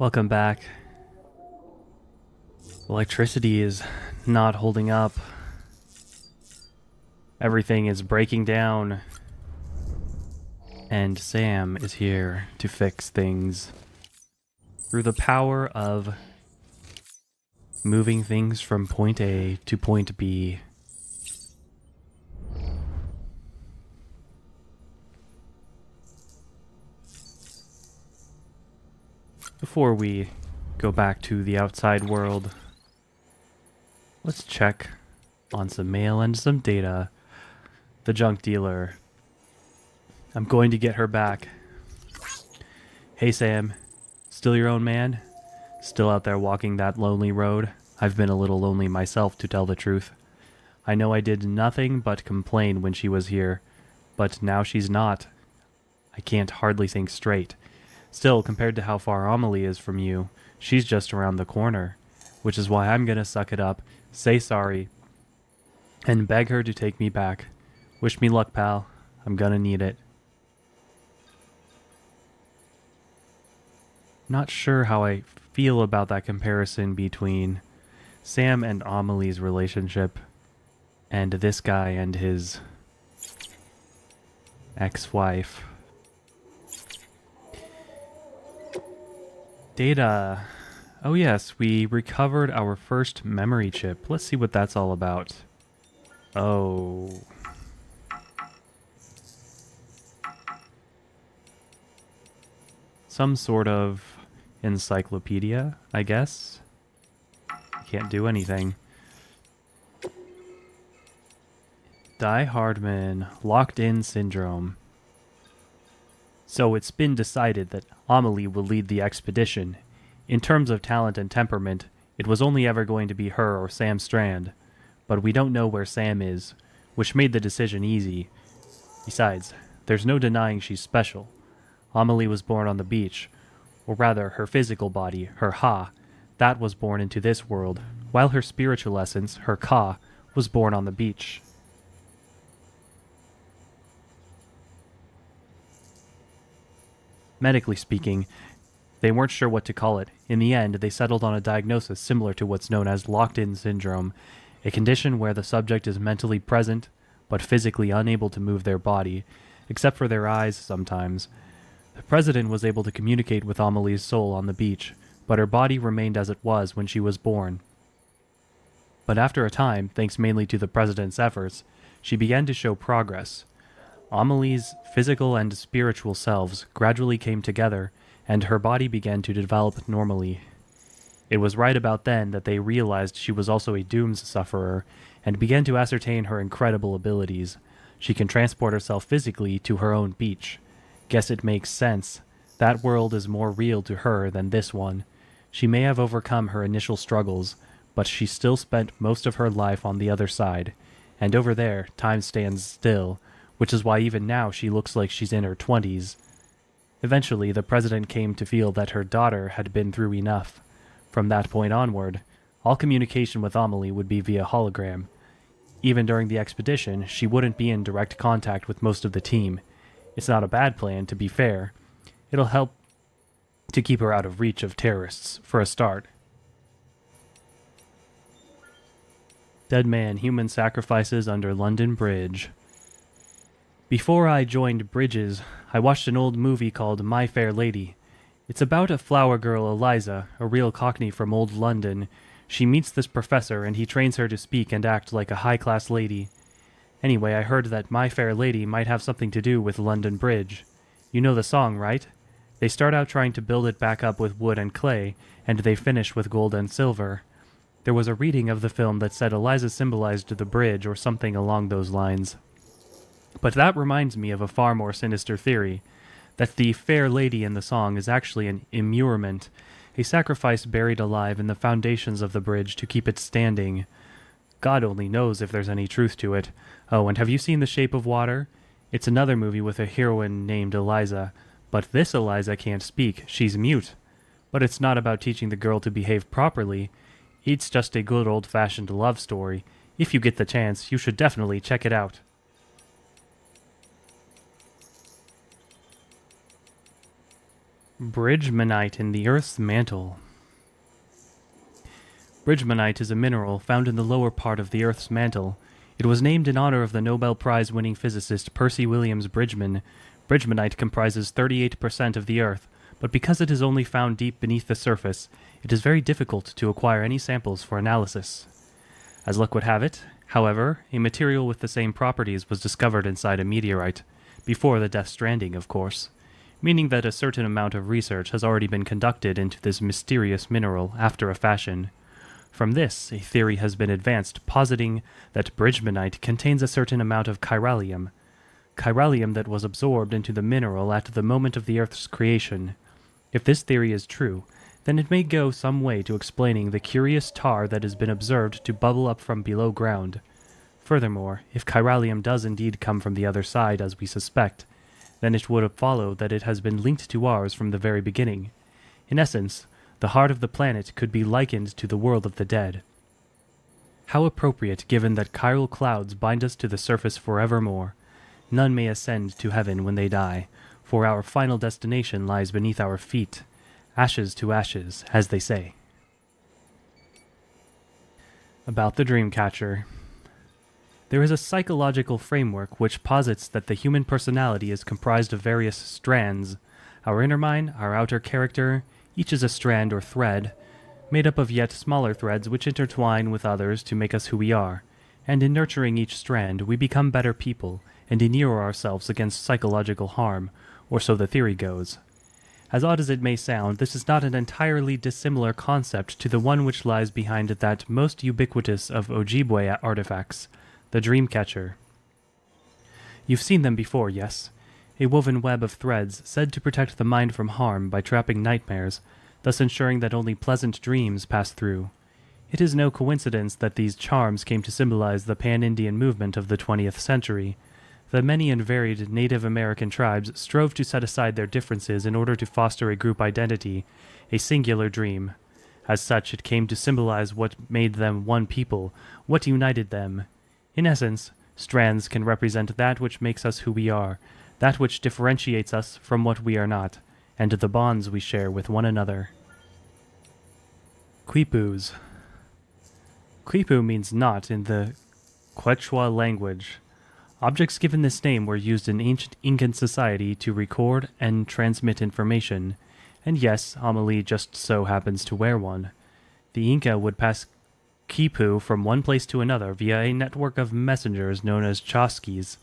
Welcome back. Electricity is not holding up. Everything is breaking down. And Sam is here to fix things. Through the power of moving things from point A to point B. Before we go back to the outside world, let's check on some mail and some data. The junk dealer. I'm going to get her back. Hey Sam, still your own man? Still out there walking that lonely road? I've been a little lonely myself, to tell the truth. I know I did nothing but complain when she was here, but now she's not. I can't hardly think straight. Still, compared to how far Amelie is from you, she's just around the corner, which is why I'm gonna suck it up, say sorry, and beg her to take me back. Wish me luck, pal. I'm gonna need it. Not sure how I feel about that comparison between Sam and Amelie's relationship and this guy and his ex-wife. Data. Oh yes, we recovered our first memory chip. Let's see what that's all about. Oh. Some sort of encyclopedia, I guess. Can't do anything. Die Hardman, locked in syndrome. So it's been decided that Amelie will lead the expedition. In terms of talent and temperament, it was only ever going to be her or Sam Strand. But we don't know where Sam is, which made the decision easy. Besides, there's no denying she's special. Amelie was born on the beach, or rather her physical body, her Ha, that was born into this world, while her spiritual essence, her Ka, was born on the beach. Medically speaking, they weren't sure what to call it. In the end, they settled on a diagnosis similar to what's known as locked-in syndrome, a condition where the subject is mentally present, but physically unable to move their body, except for their eyes sometimes. The president was able to communicate with Amelie's soul on the beach, but her body remained as it was when she was born. But after a time, thanks mainly to the president's efforts, she began to show progress. Amelie's physical and spiritual selves gradually came together, and her body began to develop normally. It was right about then that they realized she was also a dooms sufferer, and began to ascertain her incredible abilities. She can transport herself physically to her own beach. Guess it makes sense. That world is more real to her than this one. She may have overcome her initial struggles, but she still spent most of her life on the other side, and over there, time stands still, which is why even now she looks like she's in her 20s. Eventually, the president came to feel that her daughter had been through enough. From that point onward, all communication with Amelie would be via hologram. Even during the expedition, she wouldn't be in direct contact with most of the team. It's not a bad plan, to be fair. It'll help to keep her out of reach of terrorists, for a start. Dead man, human sacrifices under London Bridge. Before I joined Bridges, I watched an old movie called My Fair Lady. It's about a flower girl, Eliza, a real cockney from old London. She meets this professor and he trains her to speak and act like a high-class lady. Anyway, I heard that My Fair Lady might have something to do with London Bridge. You know the song, right? They start out trying to build it back up with wood and clay, and they finish with gold and silver. There was a reading of the film that said Eliza symbolized the bridge or something along those lines. But that reminds me of a far more sinister theory, that the fair lady in the song is actually an immurement, a sacrifice buried alive in the foundations of the bridge to keep it standing. God only knows if there's any truth to it. Oh, and have you seen The Shape of Water? It's another movie with a heroine named Eliza, but this Eliza can't speak, she's mute. But it's not about teaching the girl to behave properly. It's just a good old-fashioned love story. If you get the chance, you should definitely check it out. Bridgmanite in the Earth's mantle. Bridgmanite is a mineral found in the lower part of the Earth's mantle. It was named in honor of the Nobel Prize-winning physicist Percy Williams Bridgman. Bridgmanite comprises 38% of the Earth, but because it is only found deep beneath the surface, it is very difficult to acquire any samples for analysis. As luck would have it, however, a material with the same properties was discovered inside a meteorite, before the Death Stranding, of course, meaning that a certain amount of research has already been conducted into this mysterious mineral after a fashion. From this, a theory has been advanced positing that Bridgmanite contains a certain amount of chiralium that was absorbed into the mineral at the moment of the Earth's creation. If this theory is true, then it may go some way to explaining the curious tar that has been observed to bubble up from below ground. Furthermore, if chiralium does indeed come from the other side as we suspect, then it would follow that it has been linked to ours from the very beginning. In essence, the heart of the planet could be likened to the world of the dead. How appropriate given that chiral clouds bind us to the surface forevermore. None may ascend to heaven when they die, for our final destination lies beneath our feet. Ashes to ashes, as they say. About the Dreamcatcher. There is a psychological framework which posits that the human personality is comprised of various strands. Our inner mind, our outer character, each is a strand or thread, made up of yet smaller threads which intertwine with others to make us who we are, and in nurturing each strand we become better people and inure ourselves against psychological harm, or so the theory goes. As odd as it may sound, this is not an entirely dissimilar concept to the one which lies behind that most ubiquitous of Ojibwe artifacts, the Dreamcatcher. You've seen them before, yes? A woven web of threads said to protect the mind from harm by trapping nightmares, thus ensuring that only pleasant dreams pass through. It is no coincidence that these charms came to symbolize the pan-Indian movement of the 20th century. The many and varied Native American tribes strove to set aside their differences in order to foster a group identity, a singular dream. As such, it came to symbolize what made them one people, what united them. In essence, strands can represent that which makes us who we are, that which differentiates us from what we are not, and the bonds we share with one another. Quipus. Quipu means knot in the Quechua language. Objects given this name were used in ancient Incan society to record and transmit information, and yes, Amelie just so happens to wear one. The Inca would pass quipu from one place to another via a network of messengers known as chasquis.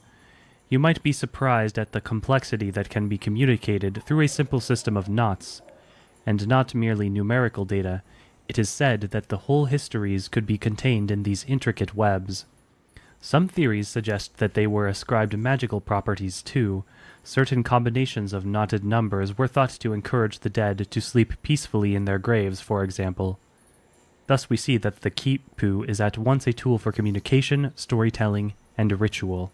You might be surprised at the complexity that can be communicated through a simple system of knots. And not merely numerical data, it is said that the whole histories could be contained in these intricate webs. Some theories suggest that they were ascribed magical properties too. Certain combinations of knotted numbers were thought to encourage the dead to sleep peacefully in their graves, for example. Thus we see that the quipu is at once a tool for communication, storytelling, and ritual.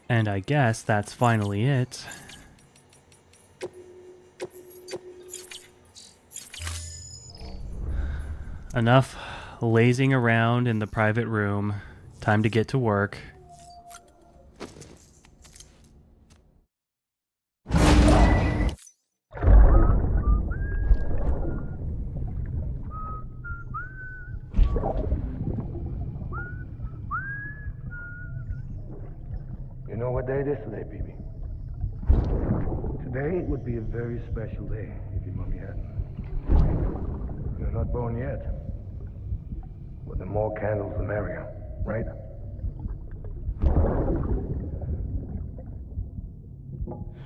And I guess that's finally it. Enough lazing around in the private room. Time to get to work. You know what day it is today, Bibi? Today would be a very special day if your mommy hadn't. You're not born yet. But the more candles, the merrier, right?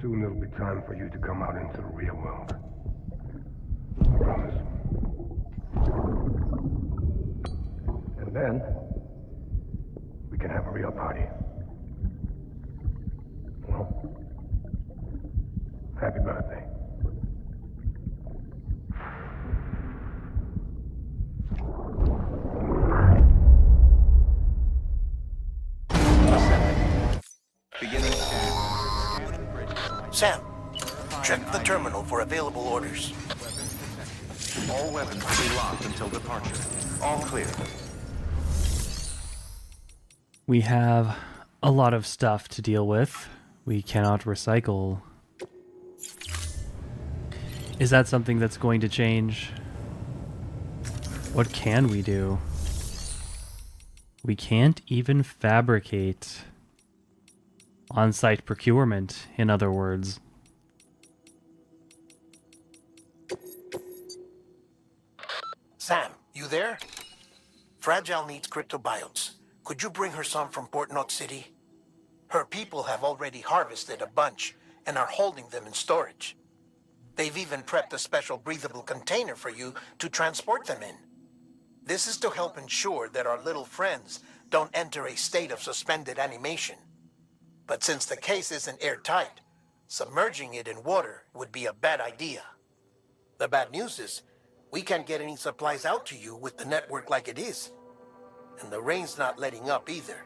Soon it'll be time for you to come out into the real world. I promise. And then, we can have a real party. Well, happy birthday. Sam, check the terminal for available orders. All weapons will be locked until departure. All clear. We have a lot of stuff to deal with. We cannot recycle. Is that something that's going to change? What can we do? We can't even fabricate. On-site procurement, in other words. Sam, you there? Fragile needs cryptobiotes. Could you bring her some from Port Knot City? Her people have already harvested a bunch and are holding them in storage. They've even prepped a special breathable container for you to transport them in. This is to help ensure that our little friends don't enter a state of suspended animation. But since the case isn't airtight, submerging it in water would be a bad idea. The bad news is, we can't get any supplies out to you with the network like it is. And the rain's not letting up either.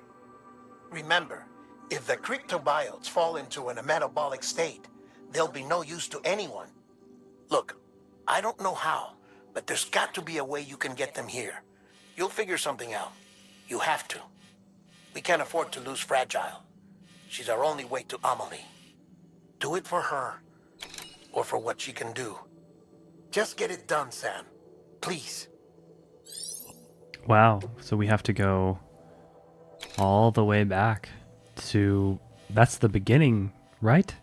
Remember, if the cryptobiotes fall into an metabolic state, they'll be no use to anyone. Look, I don't know how, but there's got to be a way you can get them here. You'll figure something out. You have to. We can't afford to lose Fragile. She's our only way to Amelie. Do it for her, or for what she can do. Just get it done, Sam. Please. Wow, so we have to go all the way back to... That's the beginning, right?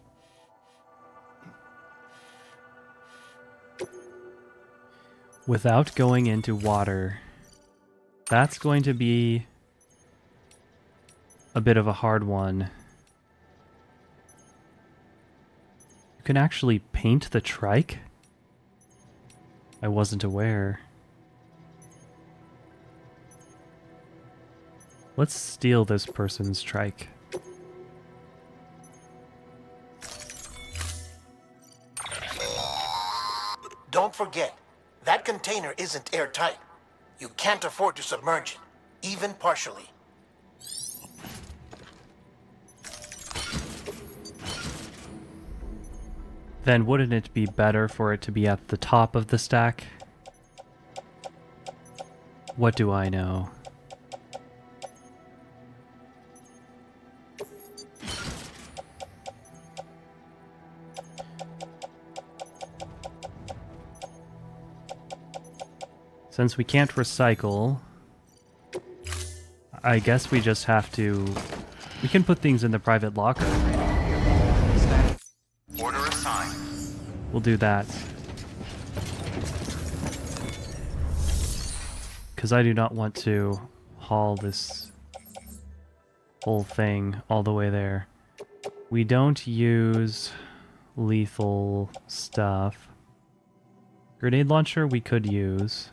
Without going into water. That's going to be a bit of a hard one. You can actually paint the trike? I wasn't aware. Let's steal this person's trike. Don't forget, that container isn't airtight. You can't afford to submerge it, even partially. Then wouldn't it be better for it to be at the top of the stack? What do I know? Since we can't recycle, I guess we just have to... We can put things in the private locker. Order assigned. We'll do that. Because I do not want to haul this whole thing all the way there. We don't use lethal stuff. Grenade launcher we could use.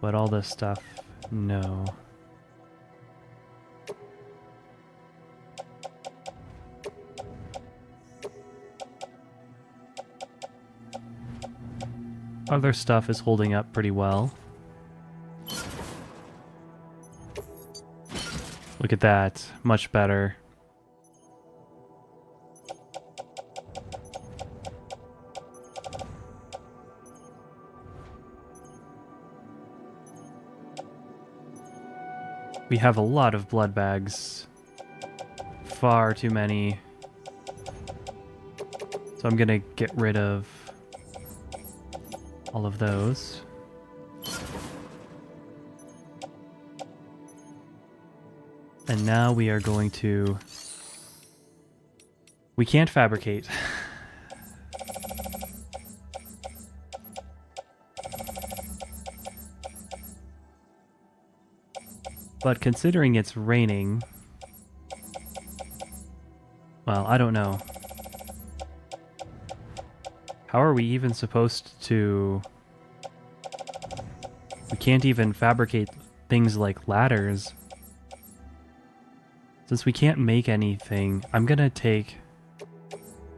But all this stuff, no. Other stuff is holding up pretty well. Look at that, much better. We have a lot of blood bags. Far too many. So I'm gonna get rid of all of those. And now we are going to... We can't fabricate. But considering it's raining... Well, I don't know. How are we even supposed to... We can't even fabricate things like ladders. Since we can't make anything, I'm gonna take...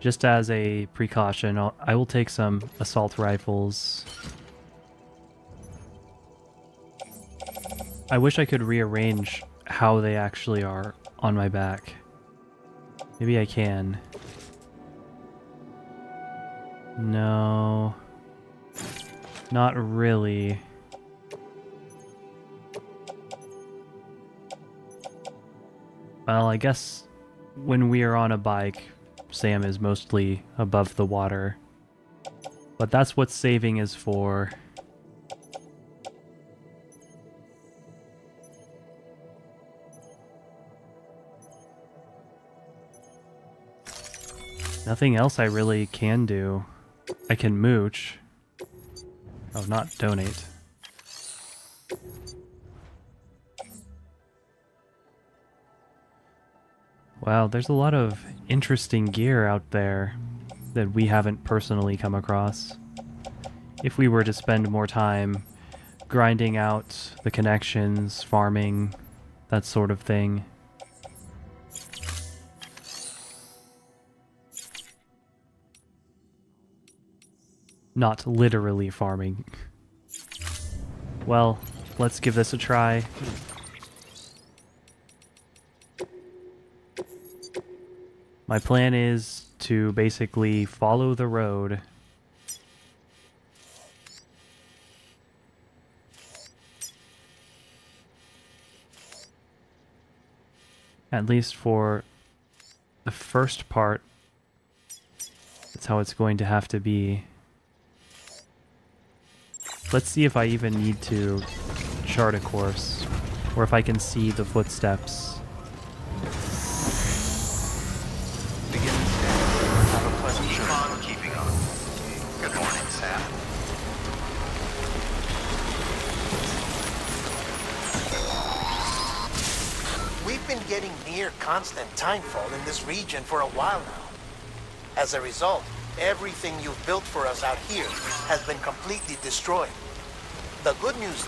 Just as a precaution, I will take some assault rifles. I wish I could rearrange how they actually are on my back. Maybe I can. No. Not really. Well, I guess when we are on a bike, Sam is mostly above the water. But that's what saving is for. Nothing else I really can do. I can mooch. Oh, not donate. Wow, there's a lot of interesting gear out there that we haven't personally come across. If we were to spend more time grinding out the connections, farming, that sort of thing. Not literally farming. Well, let's give this a try. My plan is to basically follow the road. At least for the first part, that's how it's going to have to be. Let's see if I even need to chart a course, or if I can see the footsteps. Begin standing. Have a pleasant trip. Keep on keeping on. Good morning, Sam. We've been getting near constant timefall in this region for a while now. As a result, everything you've built for us out here has been completely destroyed. The good news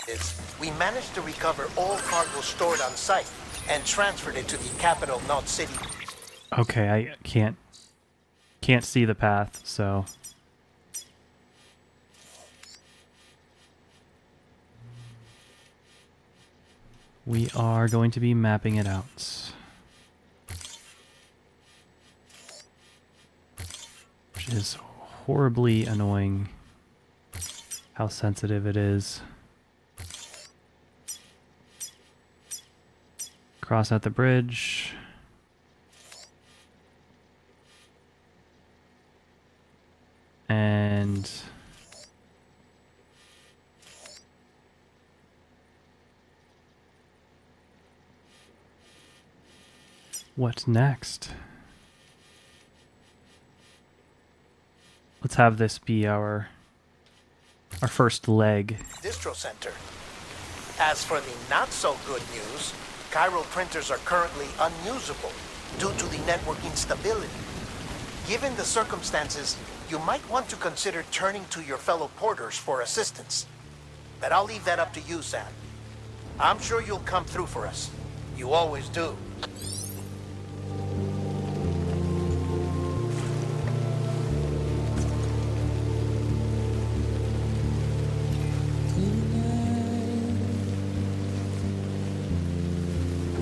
is we managed to recover all cargo stored on site and transferred it to the capital, Knot City. Okay, I can't see the path, so we are going to be mapping it out. Which is horribly annoying how sensitive it is. Cross at the bridge. And what next? Let's have this be our first leg. Distro Center. As for the not so good news, chiral printers are currently unusable due to the network instability. Given the circumstances, you might want to consider turning to your fellow porters for assistance. But I'll leave that up to you, Sam. I'm sure you'll come through for us. You always do.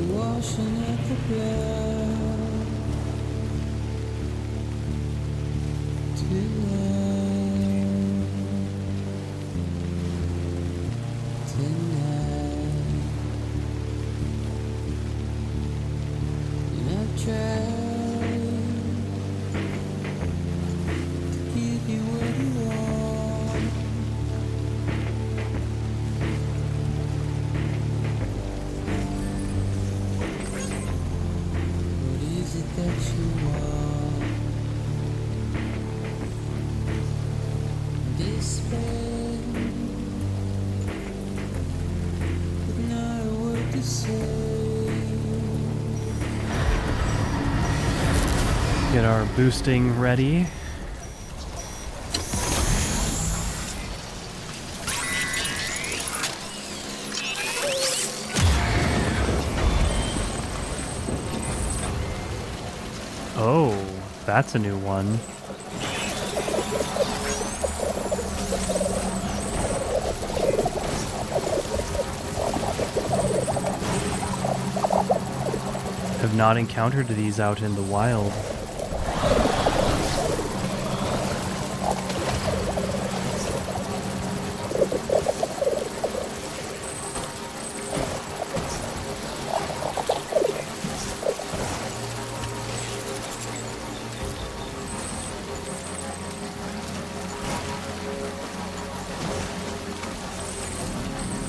Washing at the blood tonight, and I've tried to give you what you want. What is it that you want? Despair, but not a word to say. Get our boosting ready. Oh, that's a new one. Have not encountered these out in the wild.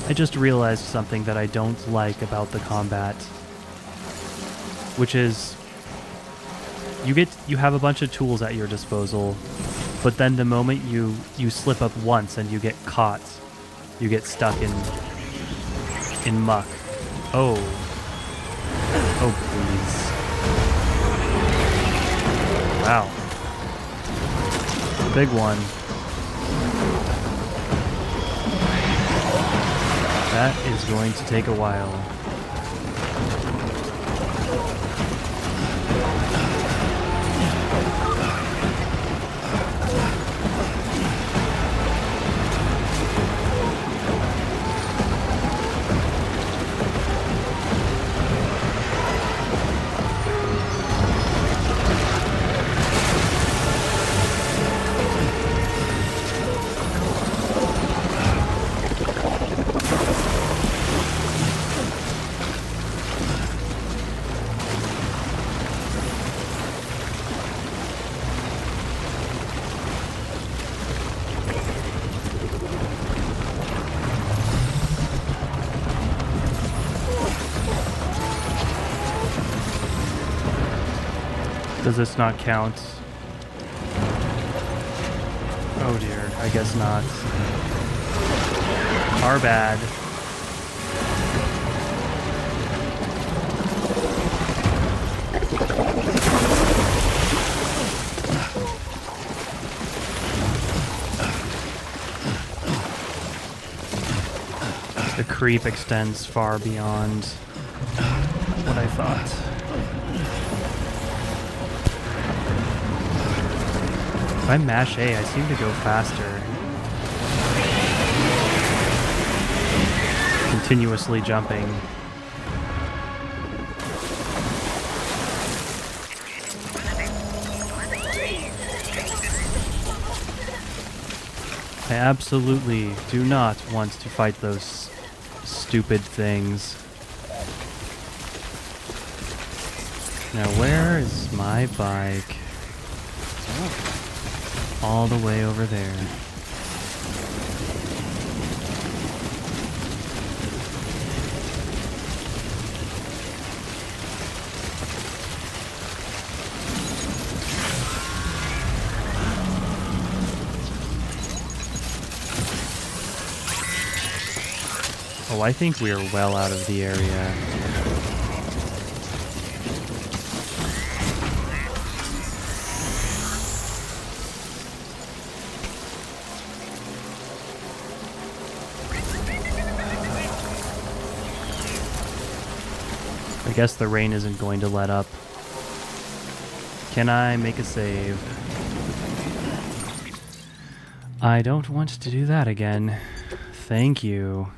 I just realized something that I don't like about the combat, which is you have a bunch of tools at your disposal, but then the moment you slip up once and you get caught, you get stuck in muck. Oh. Oh, please. Wow. Big one. That is going to take a while. Does this not count? Oh dear, I guess not. Our bad. The creep extends far beyond what I thought. If I mash A, I seem to go faster. Continuously jumping. I absolutely do not want to fight those stupid things. Now where is my bike? All the way over there. Oh, I think we are well out of the area. I guess the rain isn't going to let up. Can I make a save? I don't want to do that again. Thank you.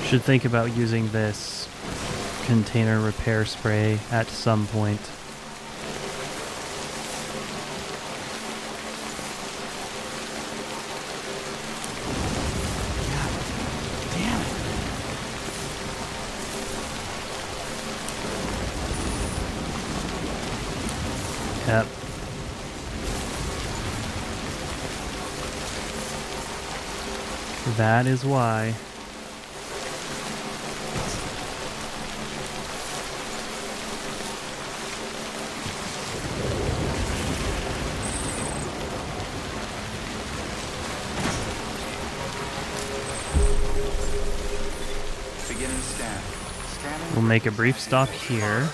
Should think about using this container repair spray at some point. Yep. That is why. Beginning scan. Scanning. We'll make a brief stop here.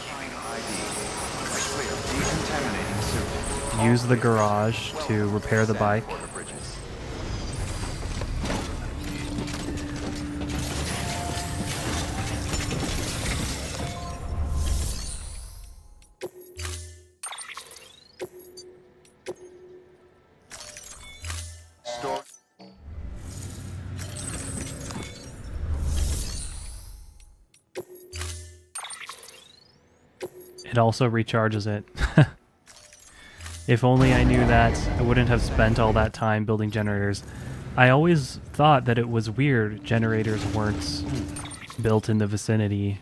Use the garage to repair the bike. It also recharges it. If only I knew that, I wouldn't have spent all that time building generators. I always thought that it was weird generators weren't built in the vicinity.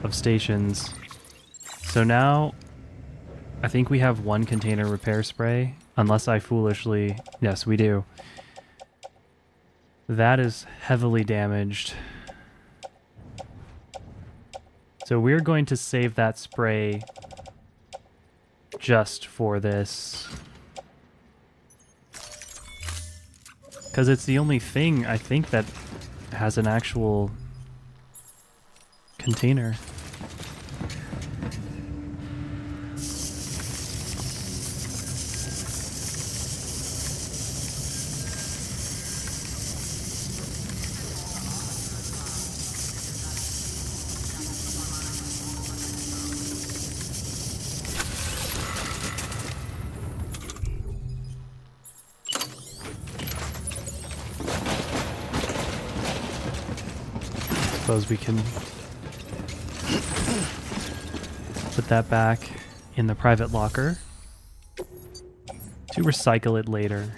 of stations. So now I think we have one container repair spray, unless I foolishly... Yes, we do. That is heavily damaged. So we're going to save that spray just for this. Because it's the only thing, I think, that has an actual container. Suppose we can put that back in the private locker to recycle it later.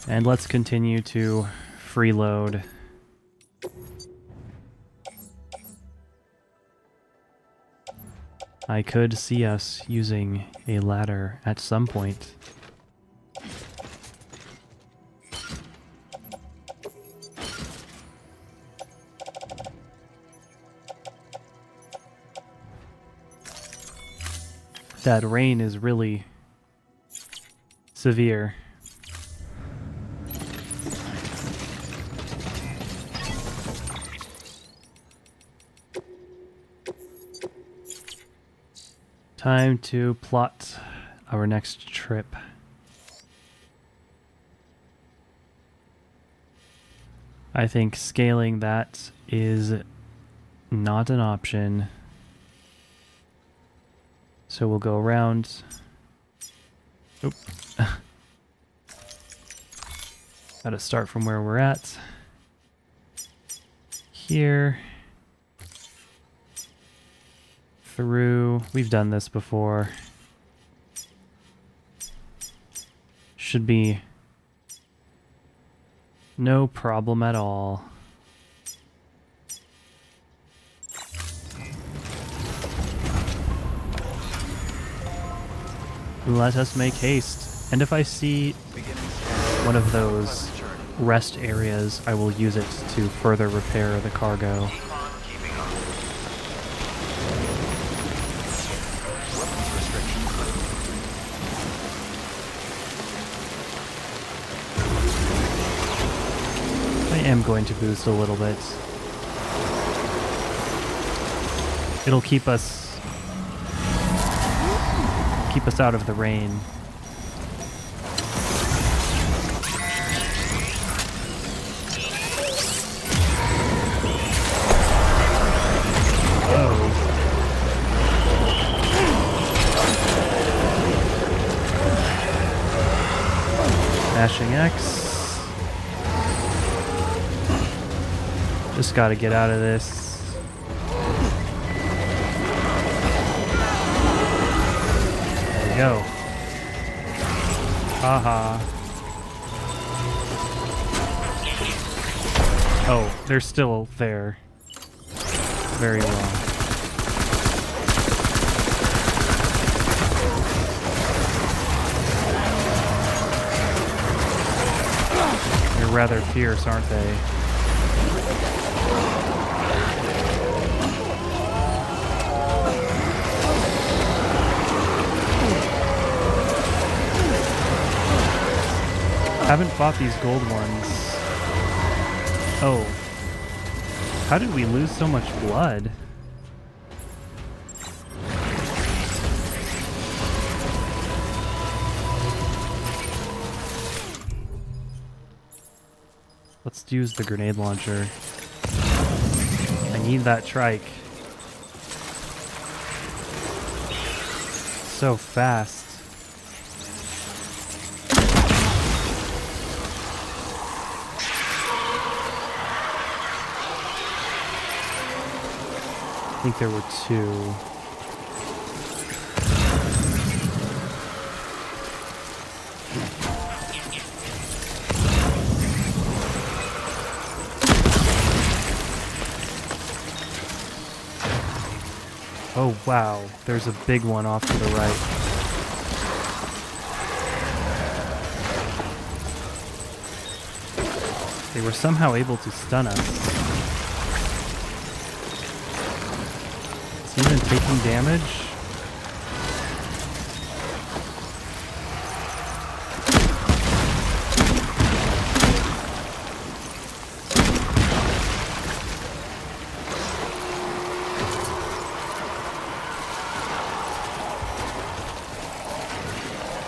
And let's continue to freeload. I could see us using a ladder at some point. That rain is really severe. Time to plot our next trip. I think scaling that is not an option. So we'll go around. Oop. Gotta start from where we're at. Here. Through. We've done this before. Should be no problem at all. Let us make haste. And if I see one of those rest areas, I will use it to further repair the cargo. I am going to boost a little bit. It'll keep us out of the rain. Oh. Mashing X. Just gotta get out of this. Go. Haha. Oh, they're still there. Very well. They're rather fierce, aren't they? Haven't fought these gold ones. Oh. How did we lose so much blood? Let's use the grenade launcher. I need that trike. So fast. I think there were two. Oh wow, there's a big one off to the right. They were somehow able to stun us. Is he even taking damage?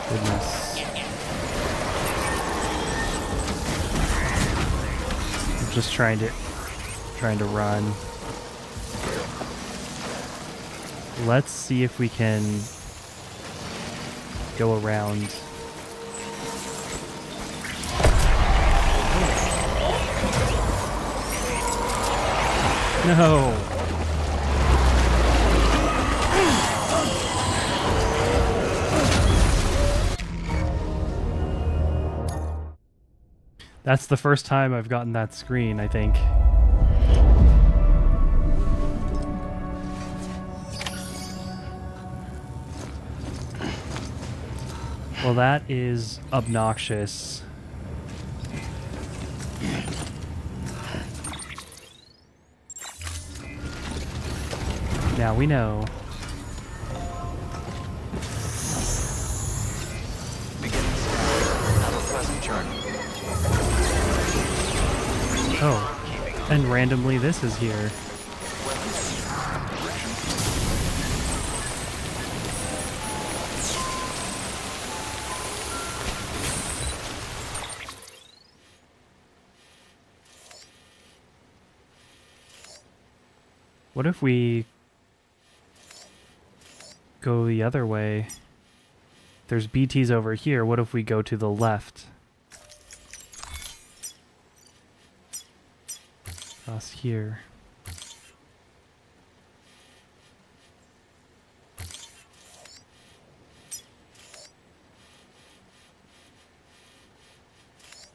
Goodness. I'm just trying to run. Let's see if we can go around. No. That's the first time I've gotten that screen, I think. Well, that is obnoxious. Now we know. Beginning scan. Have a pleasant journey. Oh, and randomly this is here. What if we go the other way? There's BTs over here. What if we go to the left? Across here.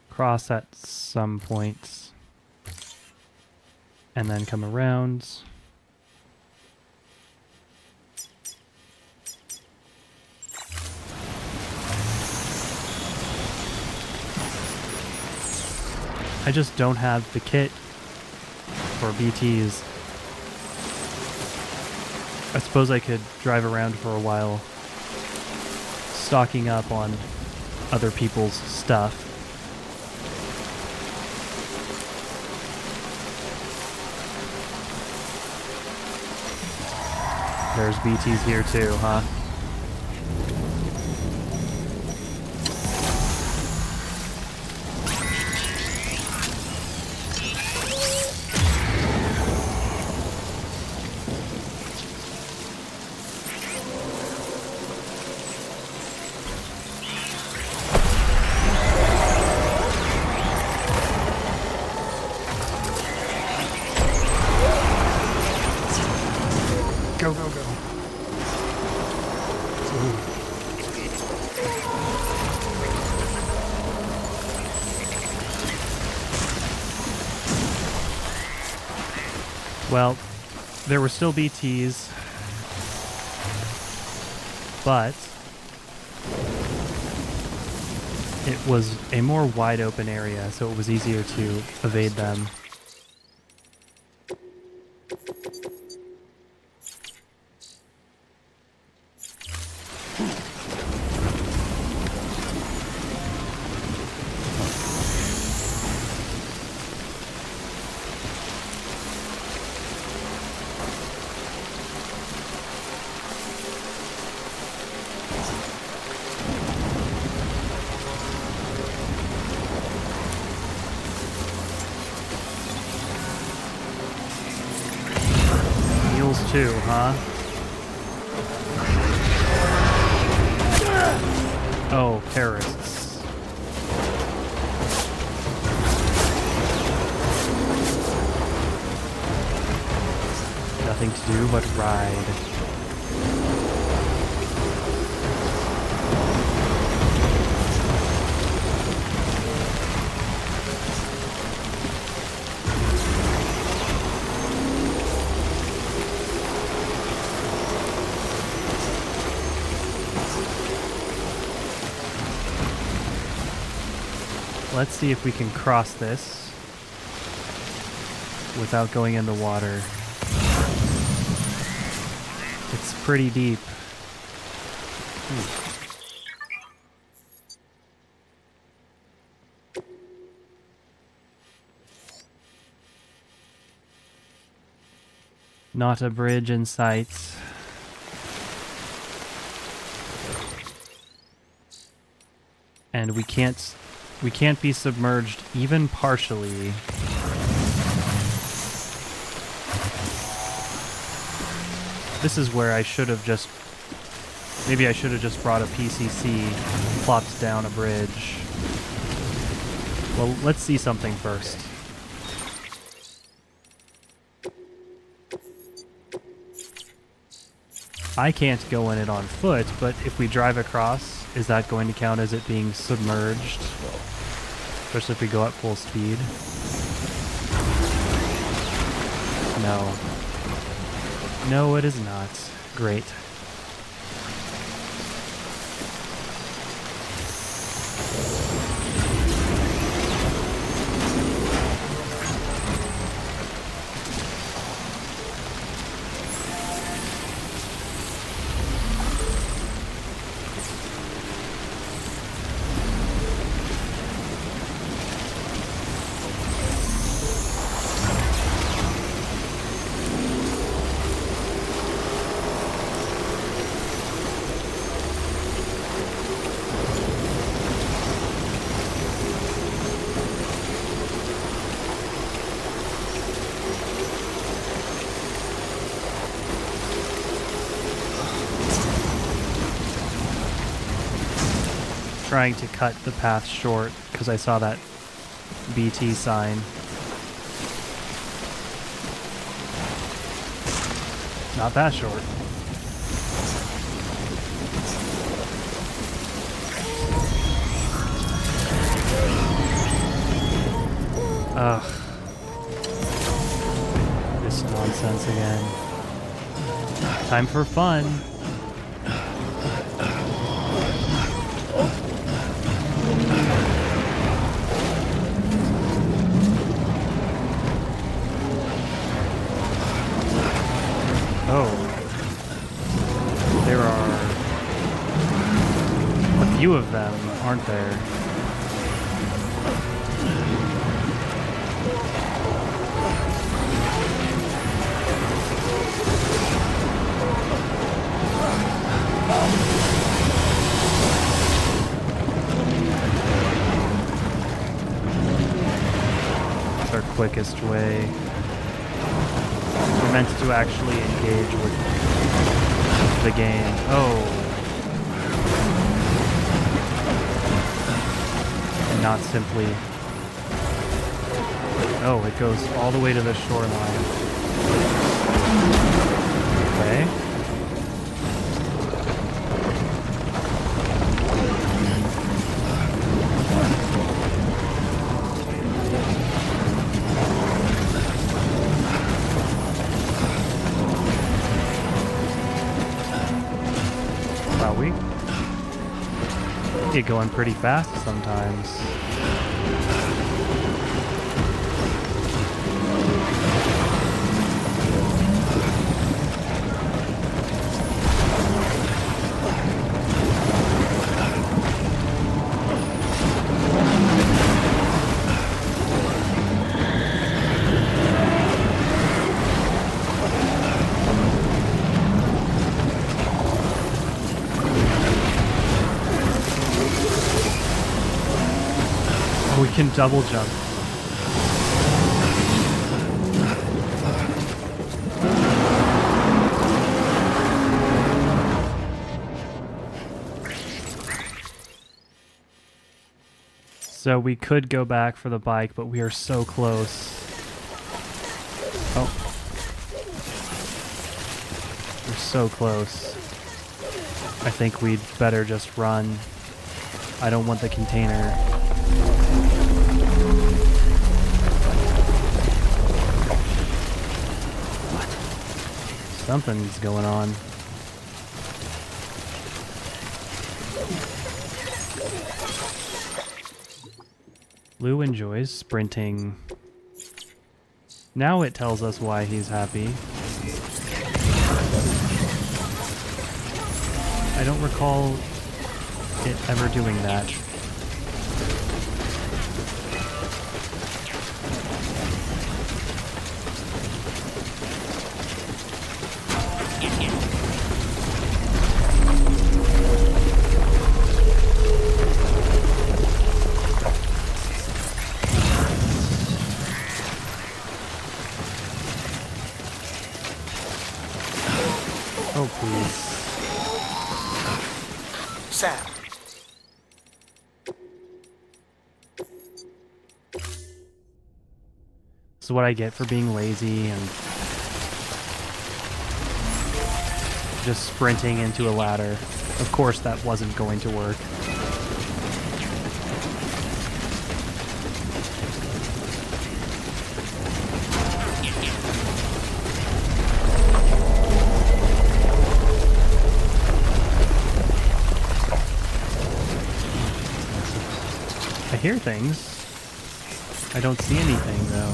Cross at some points. And then come around. I just don't have the kit for BTs. I suppose I could drive around for a while, stocking up on other people's stuff. There's BTs here too, huh? Go, go, go. Well, there were still BTs, but it was a more wide open area, so it was easier to evade them. Too, huh? Oh, terrorists. Nothing to do but ride. Let's see if we can cross this without going in the water. It's pretty deep. Not a bridge in sight. And we can't be submerged even partially. This is where I should have just... Maybe I should have just brought a PCC, plopped down a bridge. Well, let's see something first. I can't go in it on foot, but if we drive across, is that going to count as it being submerged? Especially if we go at full speed. No. No, it is not. Great. Trying to cut the path short because I saw that BT sign. Not that short. Ugh. This nonsense again. Time for fun. Oh, there are a few of them, aren't there? It's our quickest way. We're meant to actually engage with the game. Oh. And not simply... Oh, it goes all the way to the shoreline. Okay. We get going pretty fast sometimes. We can double jump. So we could go back for the bike, but we are so close. Oh. We're so close. I think we'd better just run. I don't want the container. Something's going on. Lou enjoys sprinting. Now it tells us why he's happy. I don't recall it ever doing that. Oh, please. Sam. This is what I get for being lazy and just sprinting into a ladder. Of course that wasn't going to work. I hear things. I don't see anything though.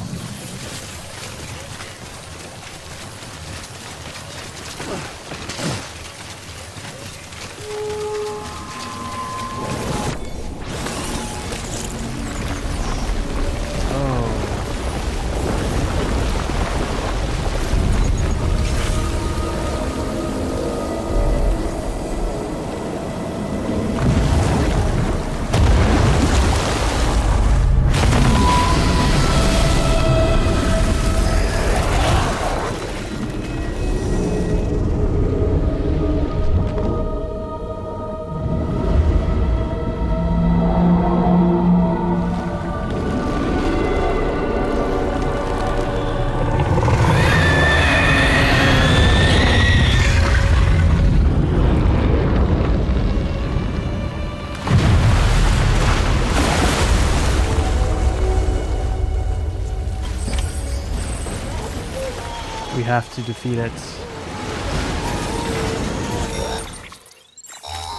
We have to defeat it.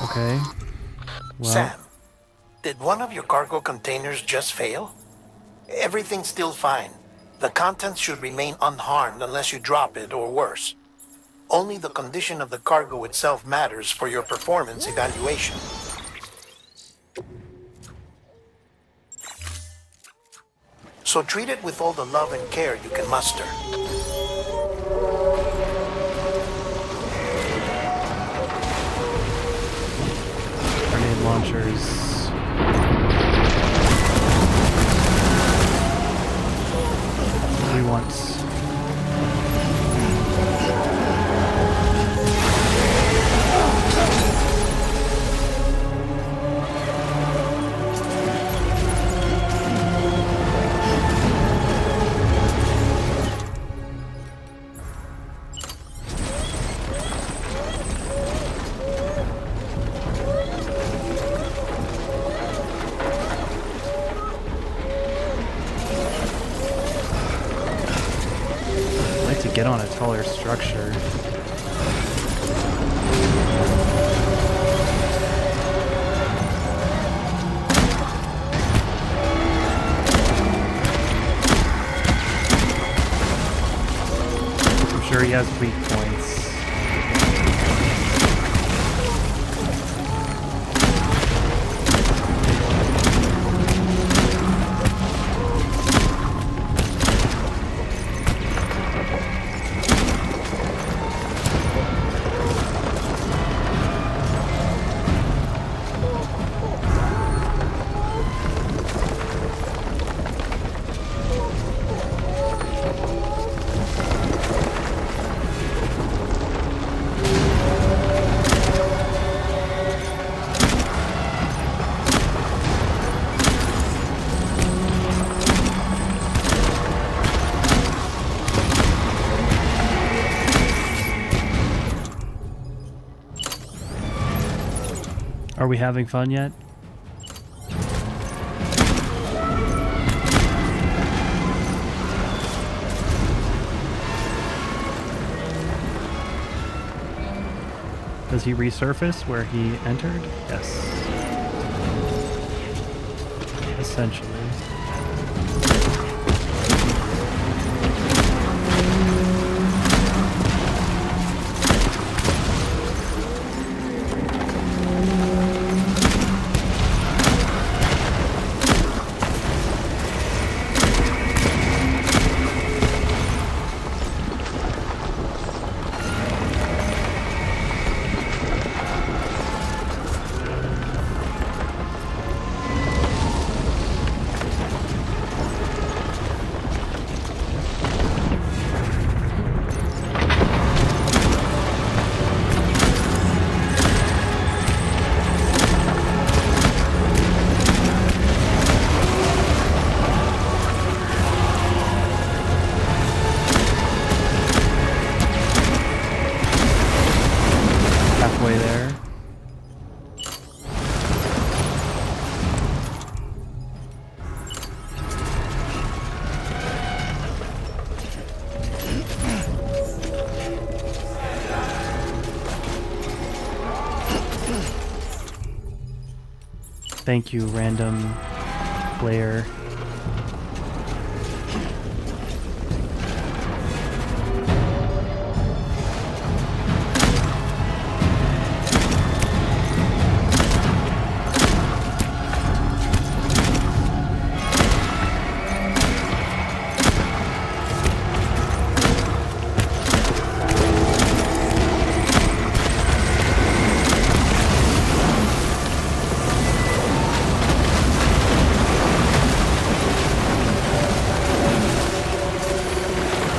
Okay. Well, Sam, did one of your cargo containers just fail? Everything's still fine. The contents should remain unharmed unless you drop it or worse. Only the condition of the cargo itself matters for your performance evaluation. So treat it with all the love and care you can muster. grenade launchers. We want. Get on a taller structure. I'm sure he has weak points. Are we having fun yet? Does he resurface where he entered? Yes. Essentially. Thank you, random player.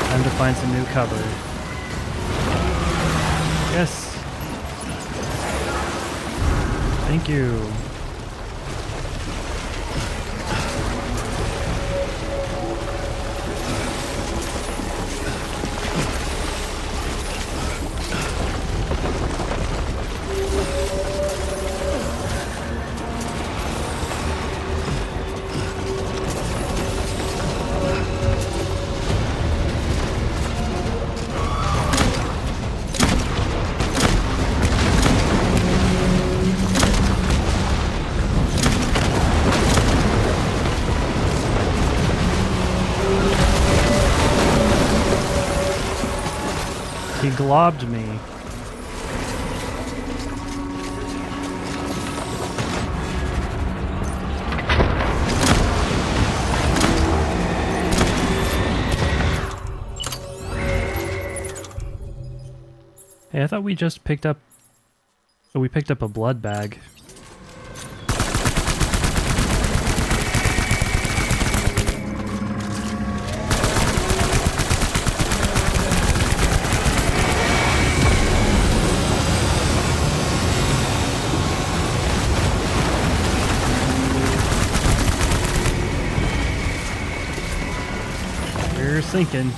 Time to find some new cover. Yes. Thank you. He globbed me. Hey, I thought we just picked up... Oh, we picked up a blood bag. We're sinking.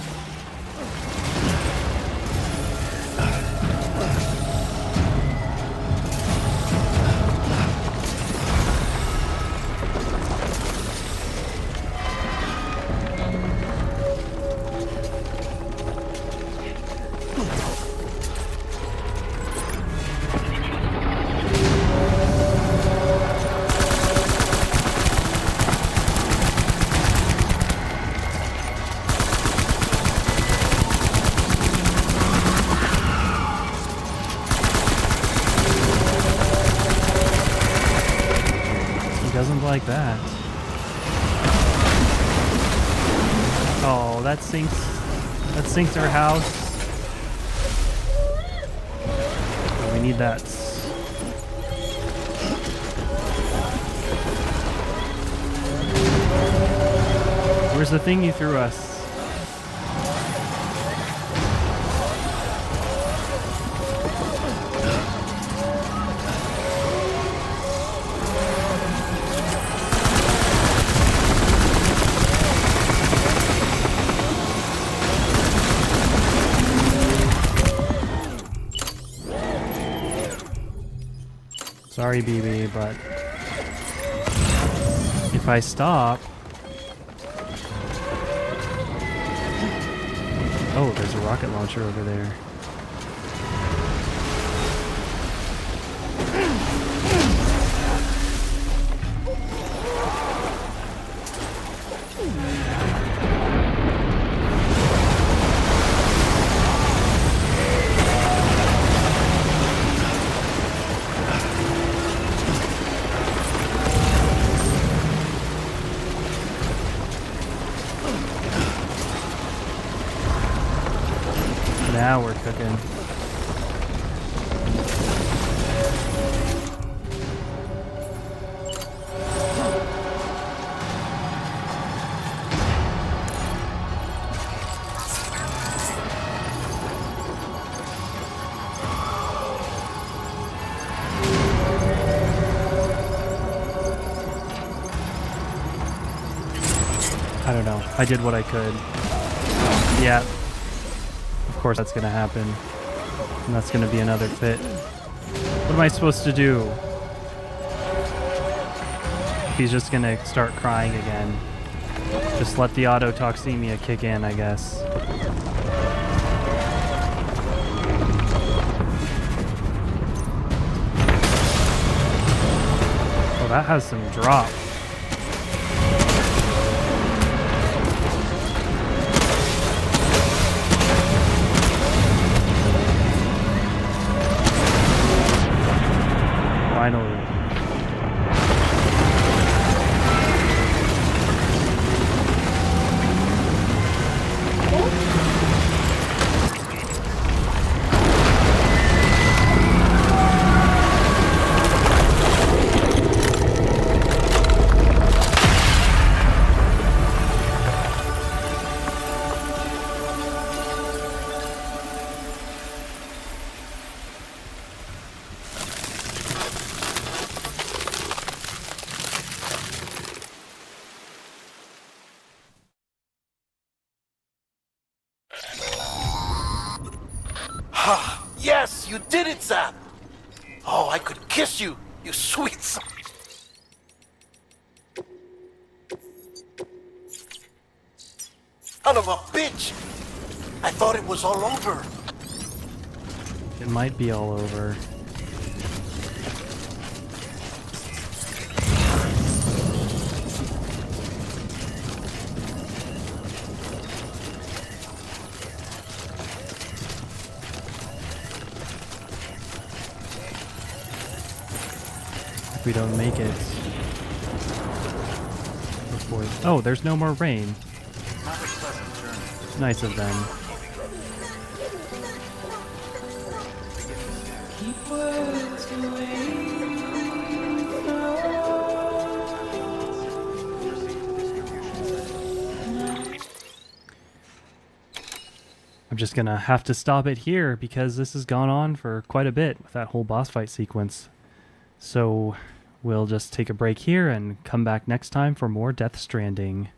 Doesn't like that. Oh, that sinks our house. Oh, we need that. Where's the thing you threw us? Sorry, BB, but if I stop... Oh, there's a rocket launcher over there. Now we're cooking. I don't know. I did what I could. Yeah. Of course that's gonna happen. And that's gonna be another fit. What am I supposed to do? If he's just gonna start crying again. Just let the autotoxemia kick in, I guess. that has some drop. Finally. Yes, you did it, Sam! Oh, I could kiss you, you sweet son of a bitch! I thought it was all over. It might be all over. If we don't make it before... Oh, there's no more rain. Have a pleasant journey. Nice of them. Keep words away. I'm just gonna have to stop it here because this has gone on for quite a bit with that whole boss fight sequence. So we'll just take a break here and come back next time for more Death Stranding.